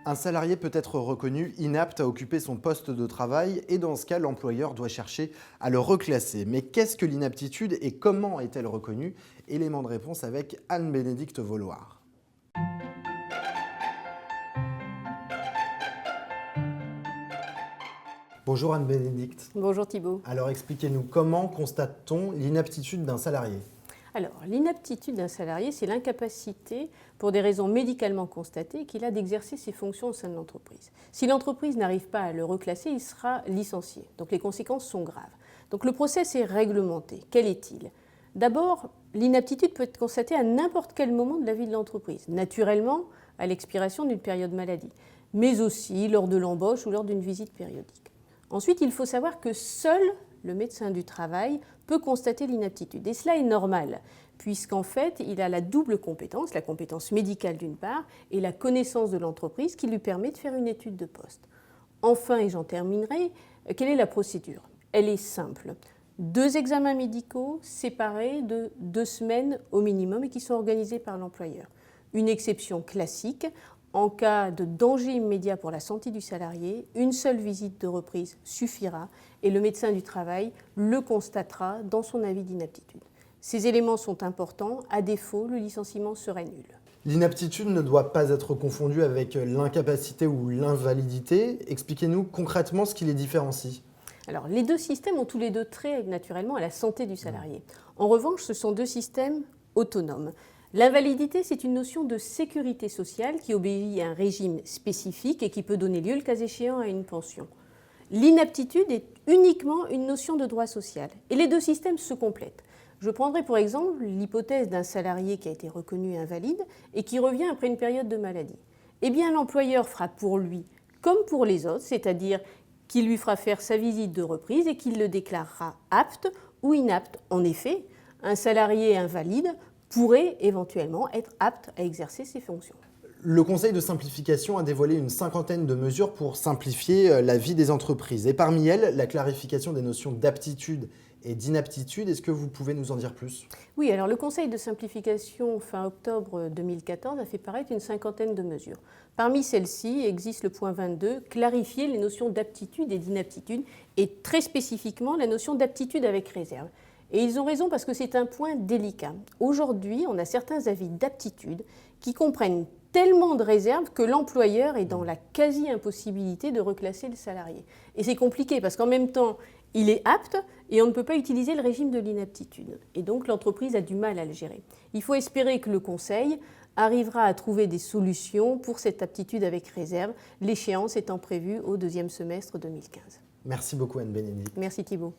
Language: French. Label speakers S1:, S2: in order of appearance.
S1: Un salarié peut être reconnu inapte à occuper son poste de travail et dans ce cas, l'employeur doit chercher à le reclasser. Mais qu'est-ce que l'inaptitude et comment est-elle reconnue? Élément de réponse avec Anne-Bénédicte Vauloir. Bonjour Anne-Bénédicte.
S2: Bonjour Thibault.
S1: Alors expliquez-nous, comment constate-t-on l'inaptitude d'un salarié?
S2: Alors, l'inaptitude d'un salarié, c'est l'incapacité, pour des raisons médicalement constatées, qu'il a d'exercer ses fonctions au sein de l'entreprise. Si l'entreprise n'arrive pas à le reclasser, il sera licencié. Donc les conséquences sont graves. Donc le process est réglementé. Quel est-il? D'abord, l'inaptitude peut être constatée à n'importe quel moment de la vie de l'entreprise, naturellement à l'expiration d'une période maladie, mais aussi lors de l'embauche ou lors d'une visite périodique. Ensuite, il faut savoir que seul le médecin du travail peut constater l'inaptitude. Et cela est normal, puisqu'en fait, il a la double compétence, la compétence médicale d'une part, et la connaissance de l'entreprise qui lui permet de faire une étude de poste. Enfin, et j'en terminerai, quelle est la procédure? Elle est simple. 2 examens médicaux séparés de 2 semaines au minimum et qui sont organisés par l'employeur. Une exception classique, en cas de danger immédiat pour la santé du salarié, une seule visite de reprise suffira et le médecin du travail le constatera dans son avis d'inaptitude. Ces éléments sont importants, à défaut, le licenciement serait nul.
S1: L'inaptitude ne doit pas être confondue avec l'incapacité ou l'invalidité. Expliquez-nous concrètement ce qui les différencie.
S2: Alors, les 2 systèmes ont tous les 2 trait naturellement à la santé du salarié. En revanche, ce sont 2 systèmes autonomes. L'invalidité, c'est une notion de sécurité sociale qui obéit à un régime spécifique et qui peut donner lieu, le cas échéant, à une pension. L'inaptitude est uniquement une notion de droit social et les 2 systèmes se complètent. Je prendrai pour exemple l'hypothèse d'un salarié qui a été reconnu invalide et qui revient après une période de maladie. Eh bien, l'employeur fera pour lui comme pour les autres, c'est-à-dire qu'il lui fera faire sa visite de reprise et qu'il le déclarera apte ou inapte. En effet, un salarié invalide pourrait éventuellement être apte à exercer ses fonctions.
S1: Le Conseil de simplification a dévoilé une 50aine de mesures pour simplifier la vie des entreprises. Et parmi elles, la clarification des notions d'aptitude et d'inaptitude. Est-ce que vous pouvez nous en dire plus?
S2: Oui, alors le Conseil de simplification fin octobre 2014 a fait paraître une 50aine de mesures. Parmi celles-ci existe le point 22, clarifier les notions d'aptitude et d'inaptitude, et très spécifiquement la notion d'aptitude avec réserve. Et ils ont raison parce que c'est un point délicat. Aujourd'hui, on a certains avis d'aptitude qui comprennent tellement de réserves que l'employeur est dans la quasi-impossibilité de reclasser le salarié. Et c'est compliqué parce qu'en même temps, il est apte et on ne peut pas utiliser le régime de l'inaptitude. Et donc l'entreprise a du mal à le gérer. Il faut espérer que le Conseil arrivera à trouver des solutions pour cette aptitude avec réserve, l'échéance étant prévue au 2e semestre 2015.
S1: Merci beaucoup Anne-Bénédicte.
S2: Merci Thibault.